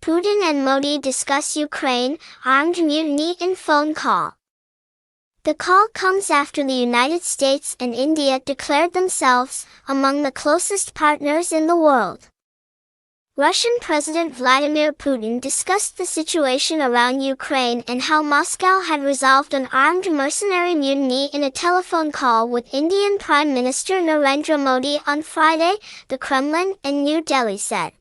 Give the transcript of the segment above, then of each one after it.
Putin and Modi discuss Ukraine, armed mutiny in phone call. The call comes after the United States and India declared themselves among the closest partners in the world. Russian President Vladimir Putin discussed the situation around Ukraine and how Moscow had resolved an armed mercenary mutiny in a telephone call with Indian Prime Minister Narendra Modi on Friday, the Kremlin and New Delhi said.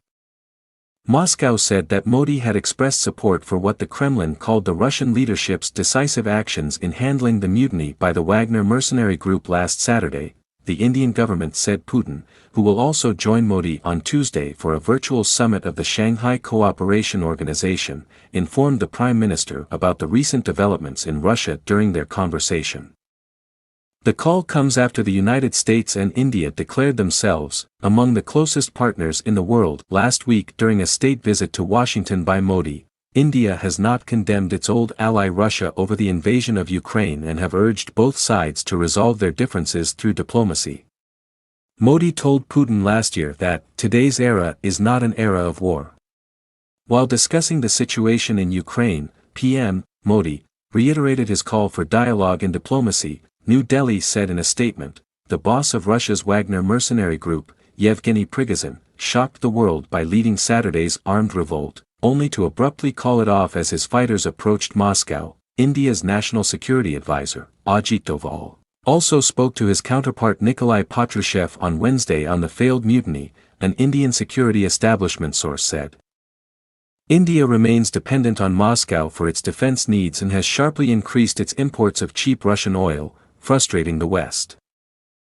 Moscow said that Modi had expressed support for what the Kremlin called the Russian leadership's decisive actions in handling the mutiny by the Wagner mercenary group last Saturday. The Indian government said Putin, who will also join Modi on Tuesday for a virtual summit of the Shanghai Cooperation Organization, informed the Prime Minister about the recent developments in Russia during their conversation. The call comes after the United States and India declared themselves among the closest partners in the world last week during a state visit to Washington by Modi. India has not condemned its old ally Russia over the invasion of Ukraine and have urged both sides to resolve their differences through diplomacy. Modi told Putin last year that today's era is not an era of war. While discussing the situation in Ukraine, PM Modi reiterated his call for dialogue and diplomacy. New Delhi said in a statement, the boss of Russia's Wagner mercenary group, Yevgeny Prigozhin, shocked the world by leading Saturday's armed revolt, only to abruptly call it off as his fighters approached Moscow. India's national security advisor, Ajit Doval, also spoke to his counterpart Nikolai Patrushev on Wednesday on the failed mutiny, an Indian security establishment source said. India remains dependent on Moscow for its defense needs and has sharply increased its imports of cheap Russian oil, frustrating the West.